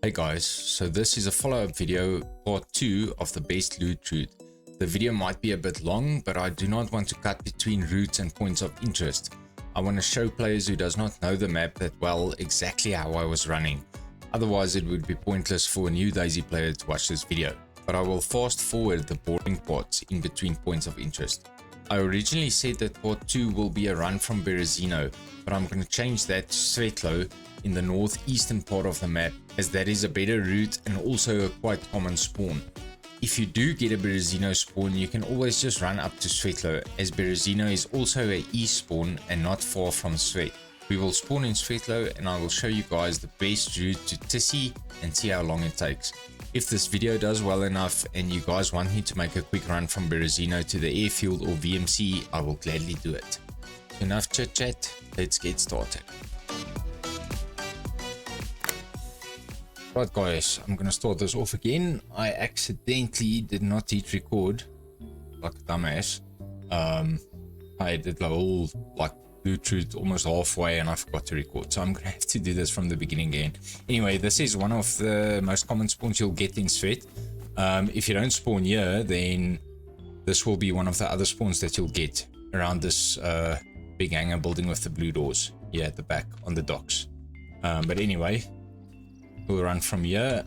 Hey guys, so this is a follow-up video, part 2 of the best loot route. The video might be a bit long, but I do not want to cut between routes and points of interest. I want to show players who does not know the map that well exactly how I was running. Otherwise it would be pointless for a new DayZ player to watch this video. But I will fast forward the boring parts in between points of interest. I originally said that part 2 will be a run from Berezino, but I'm going to change that to Svetlo in the northeastern part of the map, as that is a better route and also a quite common spawn. If you do get a Berezino spawn, you can always just run up to Svetlo, as Berezino is also a east spawn and not far from Svet. We will spawn in Svetlo and I will show you guys the best route to Tisy and see how long it takes. If this video does well enough and you guys want me to make a quick run from Berezino to the airfield or VMC, I will gladly do it. Enough chit chat, let's get started. Right guys, I'm gonna start this off again. I accidentally did not hit record, like a dumbass. I did the whole loot route almost halfway and I forgot to record, so I'm gonna have to do this from the beginning again. Anyway, this is one of the most common spawns you'll get in Svet. If you don't spawn here, then this will be one of the other spawns that you'll get around this big hangar building with the blue doors here at the back on the docks. But anyway, we'll run from here.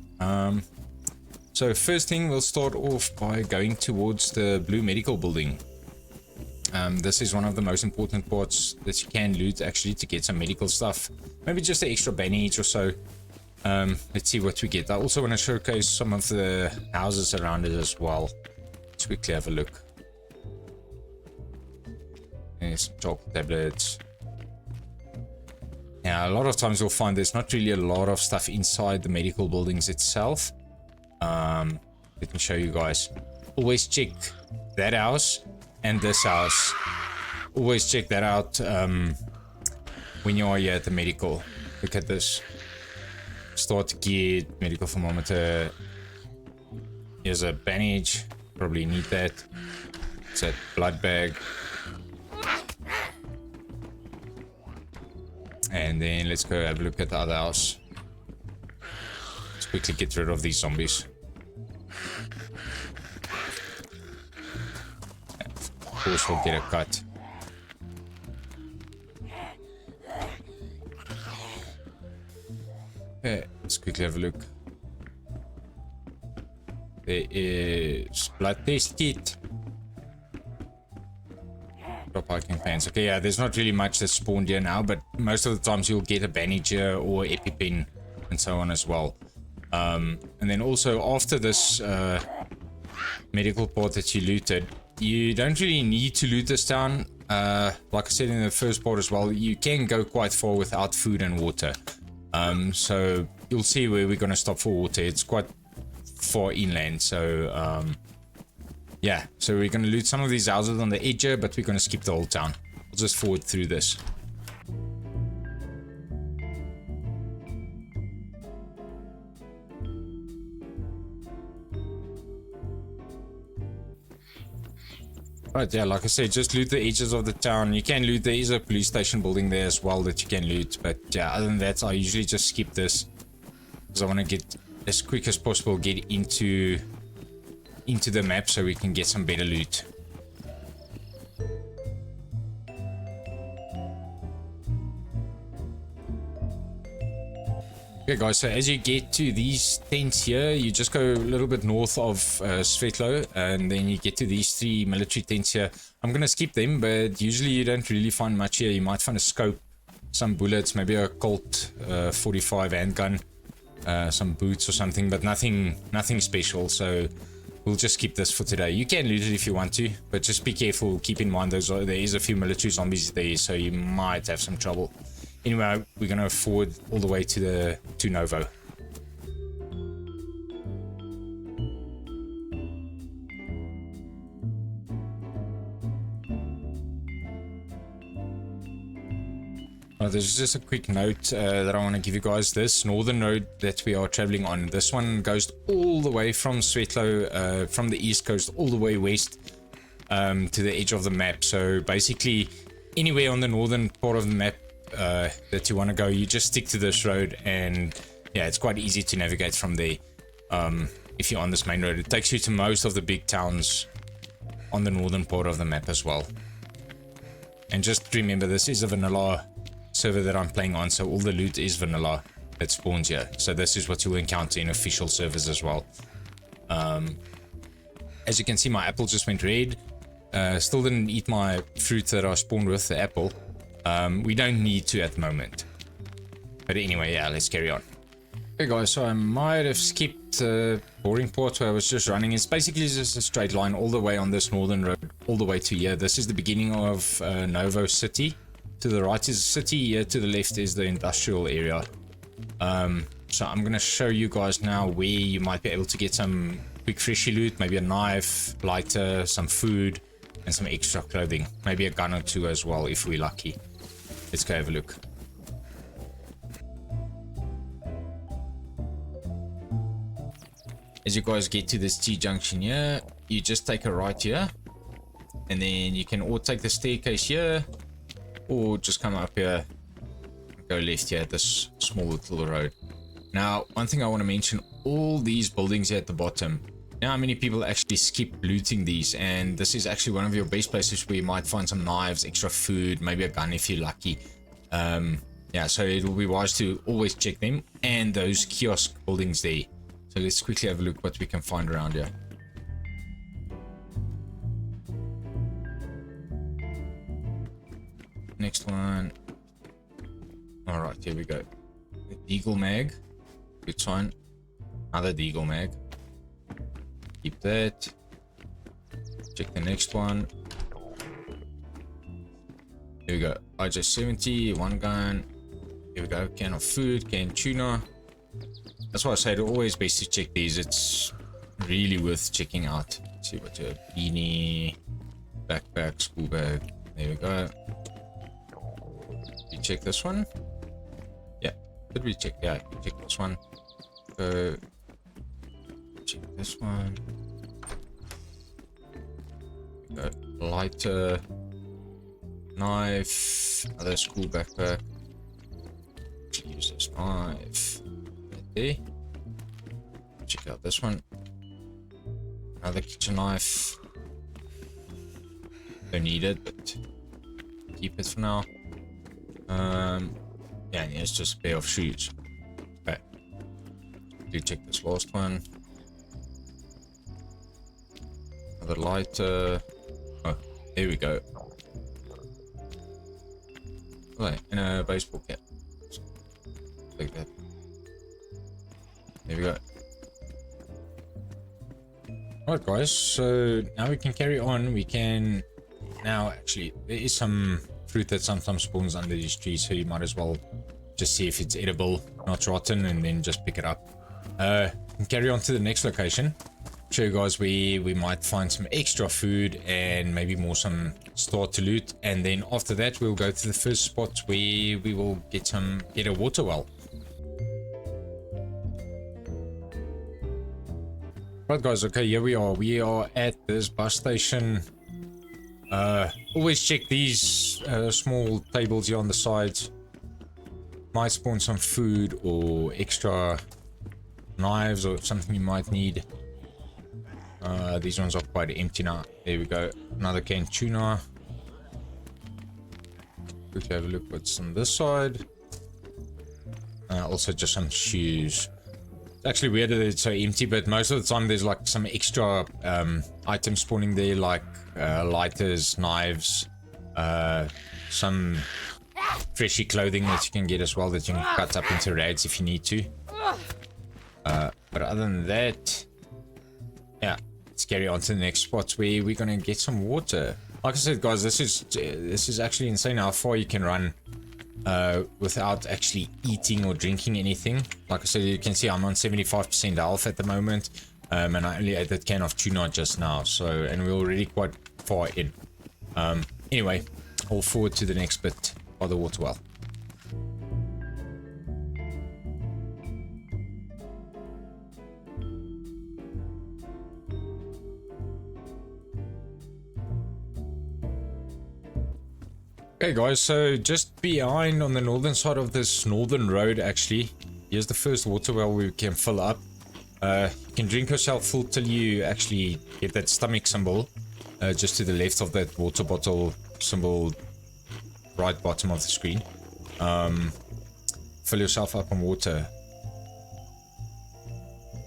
So first thing, we'll start off by going towards the blue medical building. This is one of the most important parts that you can loot actually to get some medical stuff. Maybe just an extra bandage or so. Let's see what we get. I also want to showcase some of the houses around it as well. Let's quickly have a look. There's some chocolate tablets. Now, a lot of times you'll find there's not really a lot of stuff inside the medical buildings itself. Let me show you guys. Always check that house and this house. Always check that out when you are here at the medical. Look at this. Start kit, medical thermometer. Here's a bandage. Probably need that. It's a blood bag. And then let's go have a look at the other house. Let's quickly get rid of these zombies. Of course we'll get a cut. Okay, let's quickly have a look. There is blood test kit. Drop hiking pants. Okay, yeah, there's not really much that's spawned here now, but most of the times you'll get a bandage here or EpiPen and so on as well. And then also after this medical part that you looted, you don't really need to loot this town. Like I said in the first part as well, you can go quite far without food and water. So you'll see where we're going to stop for water. It's quite far inland, so yeah, so we're going to loot some of these houses on the edge here, but we're going to skip the whole town. We'll just forward through this. Right, yeah, like I said, just loot the edges of the town. You can loot, there is a police station building there as well that you can loot, but yeah, other than that, I usually just skip this because I want to get as quick as possible, get into the map so we can get some better loot. Okay guys, so as you get to these tents here, you just go a little bit north of Svetlo and then you get to these 3 military tents here. I'm gonna skip them, but usually you don't really find much here. You might find a scope, some bullets, maybe a Colt 45 handgun, some boots or something, but nothing special, so we'll just skip this for today. You can loot it if you want to, but just be careful. Keep in mind there is a few military zombies there, so you might have some trouble. Anyway, we're gonna forward all the way to Novo. This is just a quick note that I want to give you guys. This northern road that we are traveling on, this one goes all the way from Svetlo, from the east coast all the way west to the edge of the map. So basically anywhere on the northern part of the map that you want to go, you just stick to this road and yeah, it's quite easy to navigate from there. If you're on this main road, it takes you to most of the big towns on the northern part of the map as well. And just remember, this is a vanilla server that I'm playing on, so all the loot is vanilla that spawns here. So this is what you'll encounter in official servers as well. As you can see, my apple just went red. Still didn't eat my fruit that I spawned with, the apple. We don't need to at the moment. But anyway, yeah, let's carry on. Okay guys, so I might have skipped the boring part where I was just running. It's basically just a straight line all the way on this northern road, all the way to here. This is the beginning of Novo City. To the right is the city, here to the left is the industrial area. So I'm going to show you guys now where you might be able to get some quick freshy loot, maybe a knife, lighter, some food, and some extra clothing. Maybe a gun or two as well if we're lucky. Let's go have a look. As you guys get to this T-junction here, you just take a right here, and then you can or take the staircase here, or just come up here and go left here at this small little road. Now, one thing I want to mention, all these buildings here at the bottom, now how many people actually skip looting these, and this is actually one of your best places where you might find some knives, extra food, maybe a gun if you're lucky. Yeah, so it will be wise to always check them, and those kiosk buildings there. So let's quickly have a look what we can find around here. Next one. Alright, here we go. The Deagle mag. Good sign. Another Deagle mag. Keep that. Check the next one. Here we go. IJ70, one gun. Here we go. Can of food, can tuna. That's why I say it's always best to check these. It's really worth checking out. Let's see what your beanie, backpack, school bag. There we go. You check this one? Yeah. Did we check? Yeah, check this one. So check this one. Go lighter, knife, another school backpack. Use this knife. There. Check out this one. Another kitchen knife. Don't need it, but keep it for now. Yeah, and it's just a pair of shoes. Okay. Do check this last one. Another lighter. Oh, there we go. Oh, and a baseball cap. Take that. There we go. Alright guys, so now we can carry on. We can now actually, there is some fruit that sometimes spawns under these trees, so you might as well just see if it's edible, not rotten, and then just pick it up. And carry on to the next location. Show you guys where we might find some extra food and maybe more some starter loot, and then after that we'll go to the first spot where we will get a water well. Right guys, okay, here we are. We are at this bus station. Always check these small tables here on the sides. Might spawn some food or extra knives or something you might need. These ones are quite empty now. There we go. Another can tuna. Quickly have a look what's on this side. Also just some shoes. It's actually weird that it's so empty, but most of the time there's like some extra items spawning there, like lighters, knives, some freshy clothing that you can get as well, that you can cut up into rags if you need to. But other than that, yeah, let's carry on to the next spot where we're gonna get some water. Like I said guys, this is actually insane how far you can run without actually eating or drinking anything. Like I said, you can see I'm on 75% health at the moment, and I only ate that can of tuna just now, so, and we're already quite far in. Anyway, all forward to the next bit of the water well. Okay guys, so just behind on the northern side of this northern road actually, here's the first water well we can fill up. You can drink yourself full till you actually get that stomach symbol, just to the left of that water bottle symbol, right bottom of the screen. Fill yourself up on water,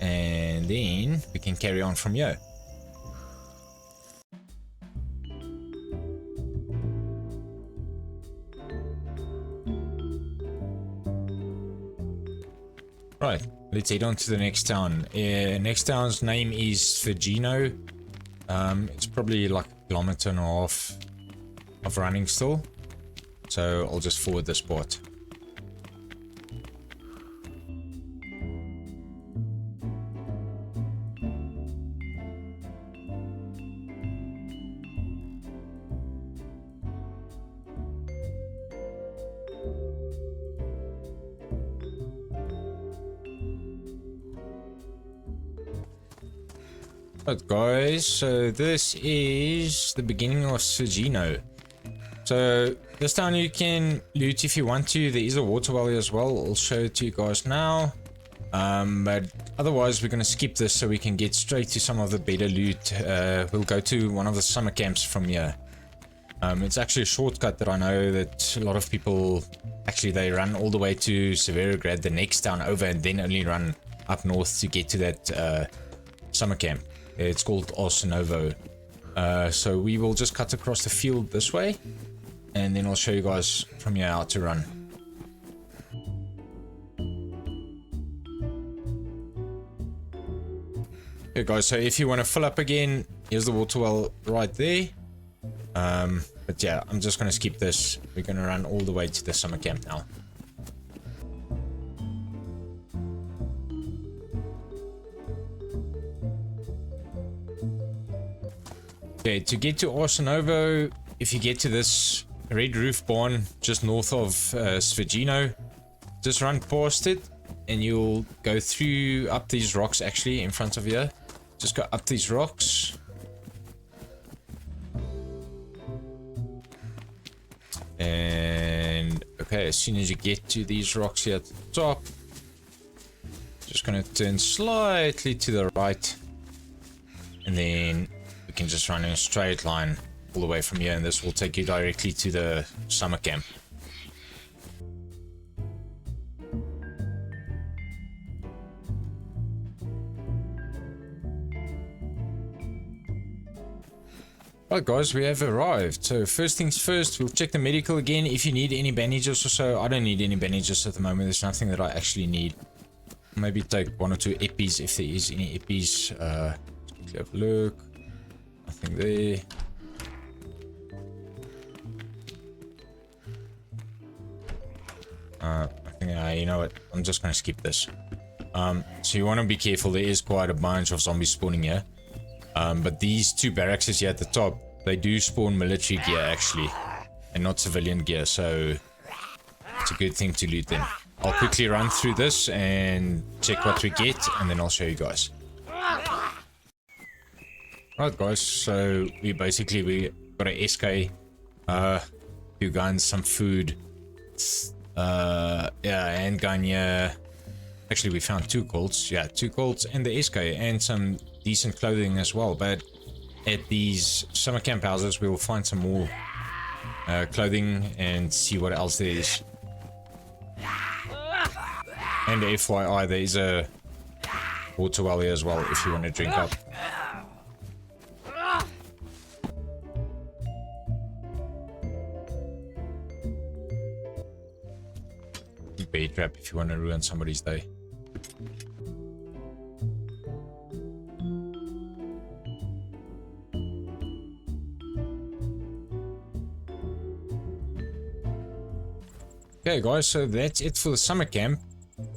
and then we can carry on from here. Right, let's head on to the next town. Next town's name is Svetlo. It's probably like a kilometer and a half of running still, so I'll just forward the spot. Right guys, so this is the beginning of Svetlo. So this town you can loot if you want to. There is a water well as well. I'll show it to you guys now. But otherwise we're going to skip this so we can get straight to some of the better loot. We'll go to one of the summer camps from here. It's actually a shortcut that I know that a lot of people actually they run all the way to Severograd, the next town over, and then only run up north to get to that summer camp. It's called Orovno. So we will just cut across the field this way, and then I'll show you guys from here how to run. Okay guys, so if you want to fill up again, here's the water well right there. But yeah, I'm just going to skip this. We're going to run all the way to the summer camp now. Okay, to get to Orovno, if you get to this red roof barn just north of Svetlo, just run past it and you'll go through up these rocks actually in front of you. Just go up these rocks. And okay, as soon as you get to these rocks here at the top, just going to turn slightly to the right, and then we can just run in a straight line all the way from here, and this will take you directly to the summer camp. Right guys, we have arrived. So first things first, we'll check the medical again. If you need any bandages or so, I don't need any bandages at the moment. There's nothing that I actually need. Maybe take 1 or 2 eppies if there is any eppies. Let's quickly have a look. Nothing there. I think, you know what, I'm just going to skip this. So you want to be careful. There is quite a bunch of zombies spawning here. But these 2 barracks here at the top, they do spawn military gear actually, and not civilian gear, so it's a good thing to loot them. I'll quickly run through this and check what we get, and then I'll show you guys. Right guys, so we got a SK, 2 guns, some food, yeah, handgun here. Actually we found 2 Colts, yeah, 2 Colts and the SK, and some decent clothing as well. But at these summer camp houses we will find some more clothing and see what else there is. And FYI, there is a water well here as well if you want to drink up. Bear trap if you want to ruin somebody's day. Okay guys, so that's it for the summer camp.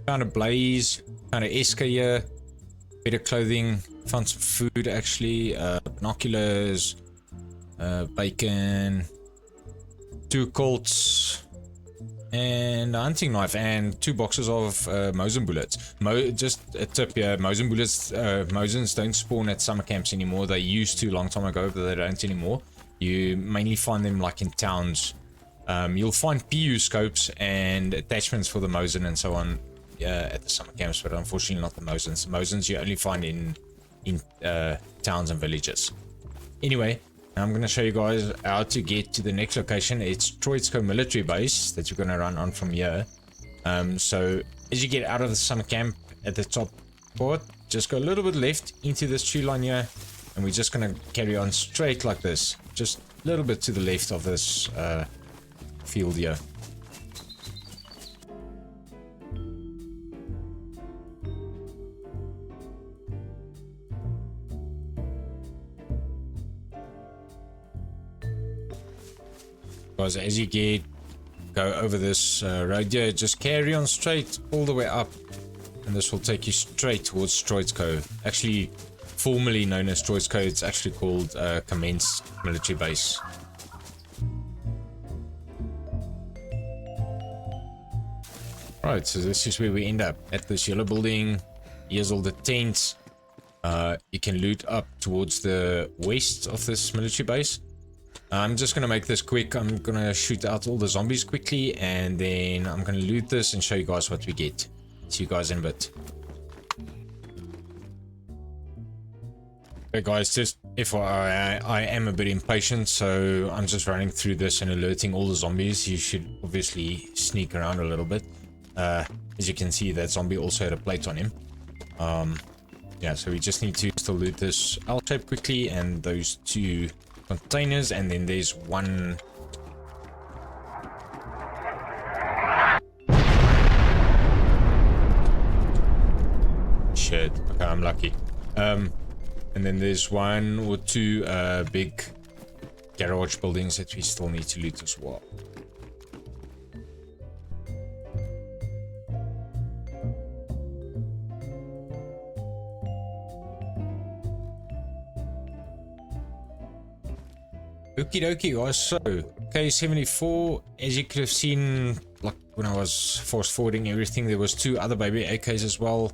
Found a blaze, found a SK here, better clothing, found some food actually, binoculars, bacon, 2 Colts, and a hunting knife, and 2 boxes of Mosin bullets. Just a tip here, Mosin bullets, Mosins don't spawn at summer camps anymore. They used to a long time ago, but they don't anymore. You mainly find them like in towns. You'll find PU scopes and attachments for the Mosin and so on at the summer camps, but unfortunately not the Mosins. The Mosins you only find in towns and villages. Anyway, I'm going to show you guys how to get to the next location. It's Troitskoe military base that you're going to run on from here. So as you get out of the summer camp at the top part, just go a little bit left into this tree line here, and we're just going to carry on straight like this, just a little bit to the left of this field here. Guys, as you go over this road here, just carry on straight all the way up, and this will take you straight towards Troitskoe. Actually, formerly known as Troitskoe, it's actually called Commenced Military Base. Right, so this is where we end up, at this yellow building. Here's all the tents. You can loot up towards the west of this military base. I'm just going to make this quick. I'm going to shoot out all the zombies quickly, and then I'm going to loot this and show you guys what we get. See you guys in a bit. Okay guys, just FYI, I am a bit impatient, so I'm just running through this and alerting all the zombies. You should obviously sneak around a little bit. As you can see, that zombie also had a plate on him. Yeah, so we just need to still loot this L shape quickly, and those two containers, and then there's one. Shit, okay, I'm lucky. And then there's one or two big garage buildings that we still need to loot as well. Okie dokie guys, so K74, as you could have seen, like when I was fast forwarding everything, there was two other baby AKs as well.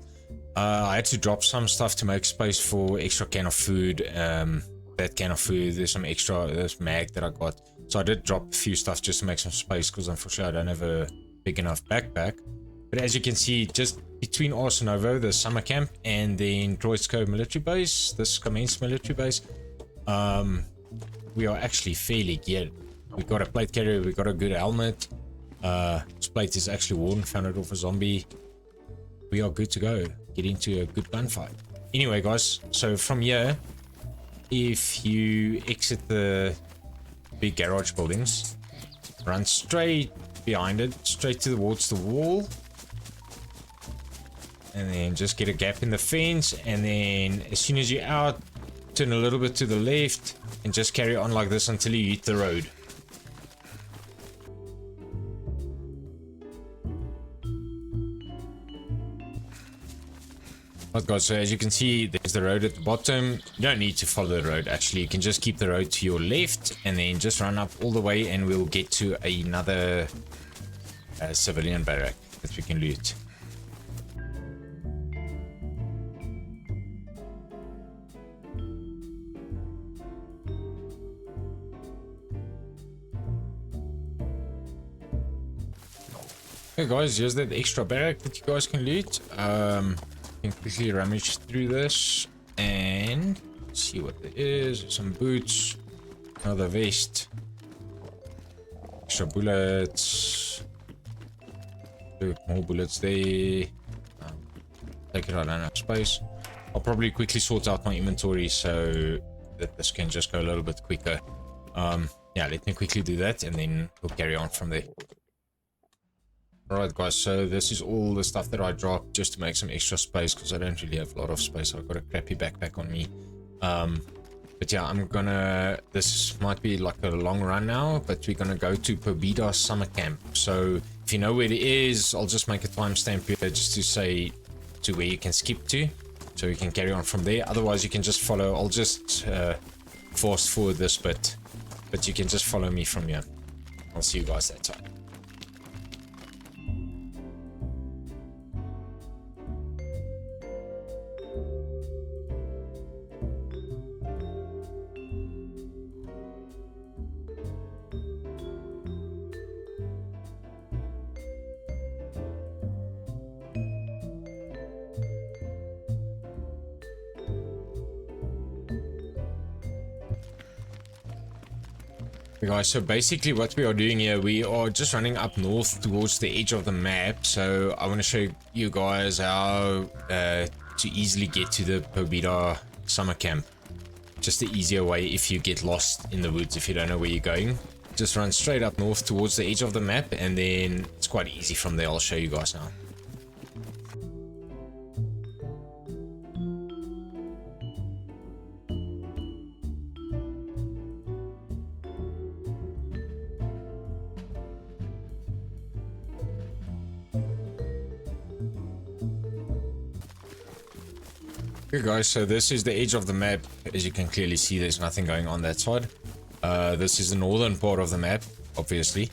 I had to drop some stuff to make space for extra can of food. That can of food, there's some extra, this mag that I got, so I did drop a few stuff just to make some space, because unfortunately I don't have a big enough backpack. But as you can see, just between Orovno, the summer camp, and then Troitskoe military base, this commenced military base, we are actually fairly geared. We got a plate carrier, we got a good helmet. This plate is actually worn, found it off a zombie. We are good to go, get into a good gunfight. Anyway guys, so from here, if you exit the big garage buildings, run straight behind it, straight towards the wall, and then just get a gap in the fence, and then as soon as you're out, turn a little bit to the left, and just carry on like this until you hit the road. Right guys, so as you can see, there's the road at the bottom. You don't need to follow the road, actually. You can just keep the road to your left, and then just run up all the way, and we'll get to another civilian barrack that we can loot. Okay guys, here's that extra barrack that you guys can loot. You can quickly rummage through this and see what there is. Some boots, another vest, extra bullets, more bullets there. Take it out, I don't have space. I'll probably quickly sort out my inventory so that this can just go a little bit quicker. Yeah, let me quickly do that, and then we'll carry on from there. Alright guys, so this is all the stuff that I dropped just to make some extra space, because I don't really have a lot of space. I've got a crappy backpack on me. But yeah, I'm gonna, this might be like a long run now, but we're gonna go to Pobeda summer camp. So if you know where it is, I'll just make a timestamp here just to say to where you can skip to, so you can carry on from there. Otherwise you can just follow, I'll just fast forward this bit, but you can just follow me from here. I'll see you guys that time. Okay guys, so basically what we are doing here, we are just running up north towards the edge of the map. So I want to show you guys how to easily get to the Pobeda summer camp. Just the easier way if you get lost in the woods, if you don't know where you're going. Just run straight up north towards the edge of the map, and then it's quite easy from there. I'll show you guys now. Okay guys, so this is the edge of the map. As you can clearly see, there's nothing going on that side. This is the northern part of the map, obviously.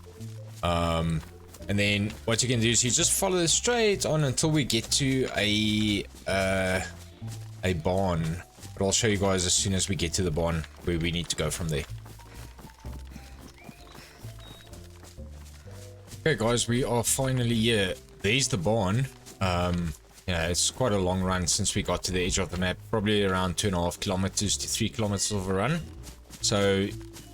And then what you can do is you just follow this straight on until we get to a barn. But I'll show you guys as soon as we get to the barn where we need to go from there. Okay guys, we are finally here. There's the barn. Yeah, it's quite a long run since we got to the edge of the map. Probably around 2.5 kilometers to 3 kilometers of a run. So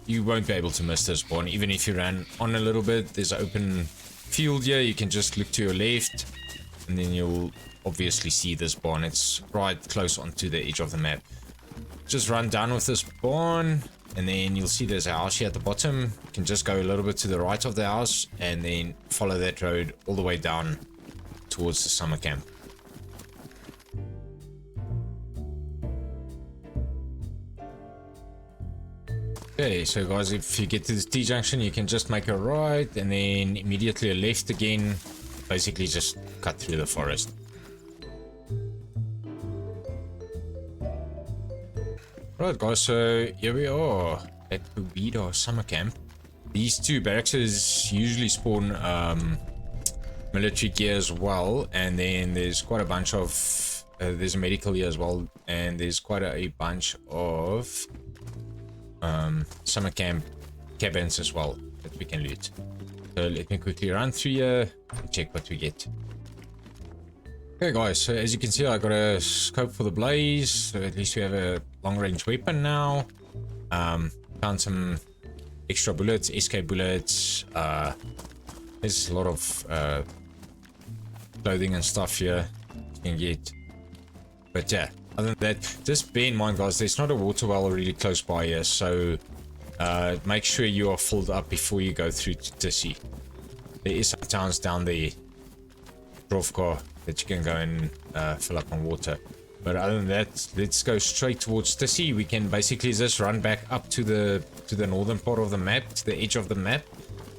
you won't be able to miss this barn. Even if you ran on a little bit, there's an open field here. You can just look to your left, and then you'll obviously see this barn. It's right close onto the edge of the map. Just run down with this barn, and then you'll see there's a house here at the bottom. You can just go a little bit to the right of the house, and then follow that road all the way down towards the summer camp. Okay, so guys, if you get to this T-junction, you can just make a right and then immediately a left again. Basically just cut through the forest. Right guys, so here we are at Pobeda summer camp. These two barracks usually spawn military gear as well, and then there's quite a bunch of there's a medical here as well, and there's quite a bunch of summer camp cabins as well that we can loot. So let me quickly run through here and check what we get. Okay guys, so as you can see, I got a scope for the blaze, so at least we have a long range weapon now. Found some extra bullets, escape bullets. There's a lot of clothing and stuff here you can get. But yeah, other than that, just bear in mind guys, there's not a water well really close by here, so make sure you are filled up before you go through to Tisy. There is some towns down there, Troitskoe, that you can go and fill up on water. But other than that, let's go straight towards Tisy. We can basically just run back up to the northern part of the map, to the edge of the map,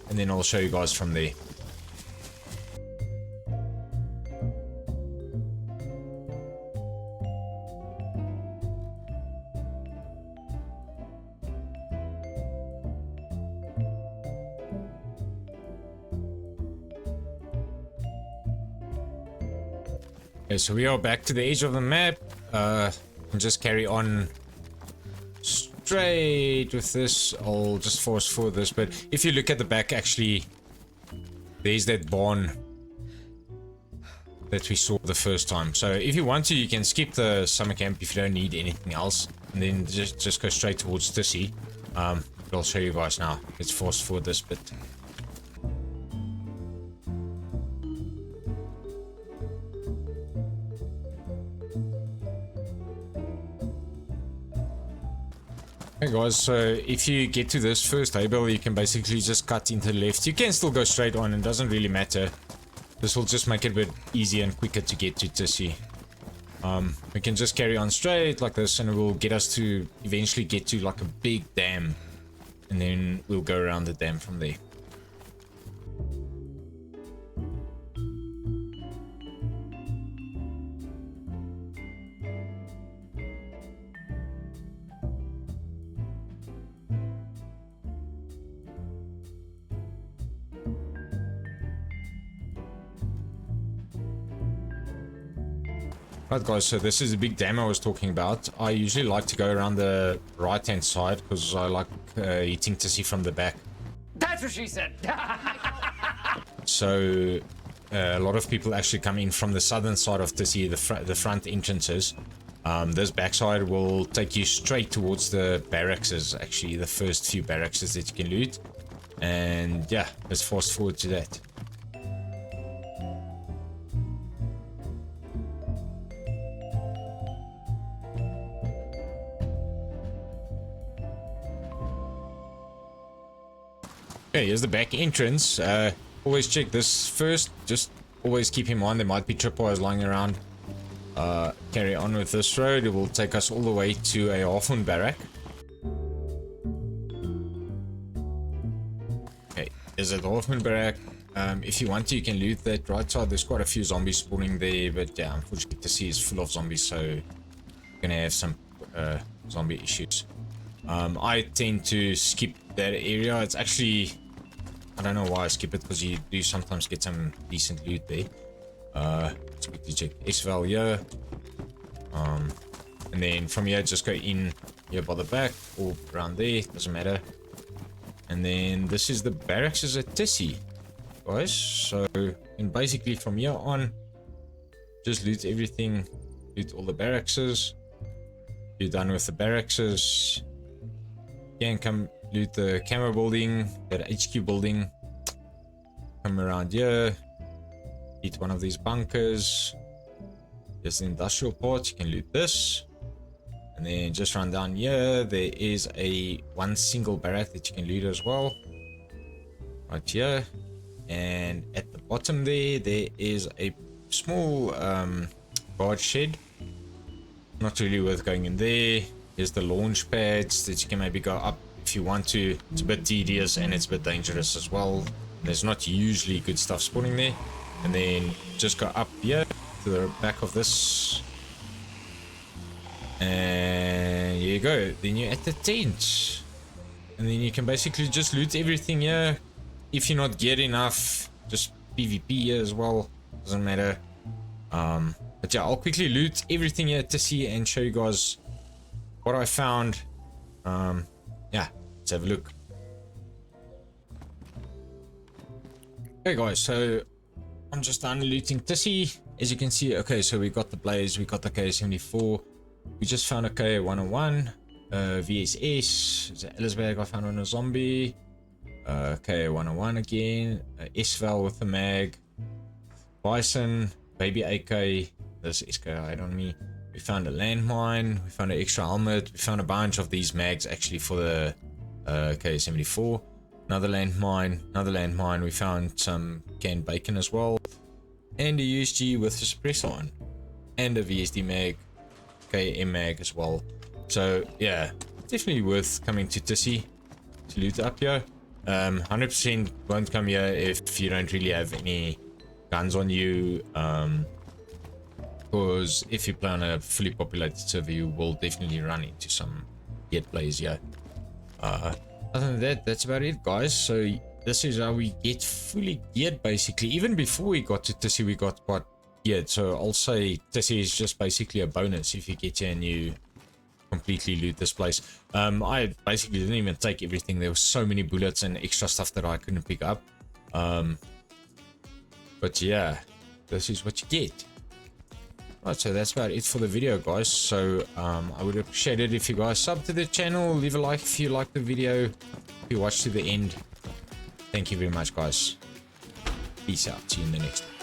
and then I'll show you guys from there. Okay, so we are back to the edge of the map. And just carry on straight with this. I'll just fast forward this, but if you look at the back, actually, there's that barn that we saw the first time. So if you want to, you can skip the summer camp if you don't need anything else, and then just go straight towards Tisy. But I'll show you guys now. Let's fast forward this bit. Hey guys, so if you get to this first table, you can basically just cut into the left. You can still go straight on, it doesn't really matter. This will just make it a bit easier and quicker to get to Tisy. We can just carry on straight like this, and it will get us to eventually get to like a big dam, and then we'll go around the dam from there. Right guys, so this is the big dam I was talking about. I usually like to go around the right hand side because I like hitting Tisy from the back. That's what she said. So a lot of people actually come in from the southern side of Tisy, the front entrances. This backside will take you straight towards the barracks, actually the first few barracks that you can loot. And yeah, let's fast forward to that. Okay, here's the back entrance. Always check this first. Just always keep in mind there might be tripwires lying around. Carry on with this road. It will take us all the way to a half-moon barrack. Okay, there's a half-moon barrack. If you want to, you can loot that right side. There's quite a few zombies spawning there, but yeah, unfortunately Tisy is full of zombies, so you're gonna have some zombie issues. I tend to skip that area. It's actually, I don't know why I skip it, because you do sometimes get some decent loot there. Let's quickly check Svetlo here. And then from here, just go in here by the back or around there, doesn't matter. And then this is the barracks at Tisy, guys. So, and basically from here on, just loot everything, loot all the barracks. You're done with the barracks. You can come loot the camo building, that HQ building. Come around here, loot one of these bunkers. There's the industrial part, you can loot this. And then just run down here, there is one single barrack that you can loot as well. Right here. And at the bottom there is a small guard shed. Not really worth going in there. Here's the launch pads that you can maybe go up if you want to. It's a bit tedious and it's a bit dangerous as well. There's not usually good stuff spawning there. And then just go up here to the back of this. And here you go. Then you're at the tent. And then you can basically just loot everything here. If you're not geared enough, just PvP here as well. Doesn't matter. But yeah, I'll quickly loot everything here to see and show you guys what I found. Yeah, let's have a look. Okay guys, so I'm just done looting Tisy. As you can see, okay, so we got the Blaze, we got the K74. We just found a K101, VSS, the Ellisberg I found on a zombie, K101 again, Svetlo with the mag, Bison, baby AK, this SKI on me. We found a landmine, we found an extra helmet, we found a bunch of these mags actually for the K74. Another landmine, we found some canned bacon as well, and a USG with a suppressor on, and a VSD mag, KM mag as well. So yeah, definitely worth coming to Tisy to loot up here. 100% won't come here if you don't really have any guns on you, because if you play on a fully populated server, you will definitely run into some get players here. Other than that, that's about it, guys. So this is how we get fully geared, basically. Even before we got to Tisy, we got quite geared. So I'll say Tisy is just basically a bonus if you get here and you completely loot this place. I basically didn't even take everything. There were so many bullets and extra stuff that I couldn't pick up. But yeah, this is what you get. Right, so that's about it for the video, guys. So I would appreciate it if you guys sub to the channel, leave a like if you like the video, if you watch to the end. Thank you very much, guys. Peace out. See you in the next one.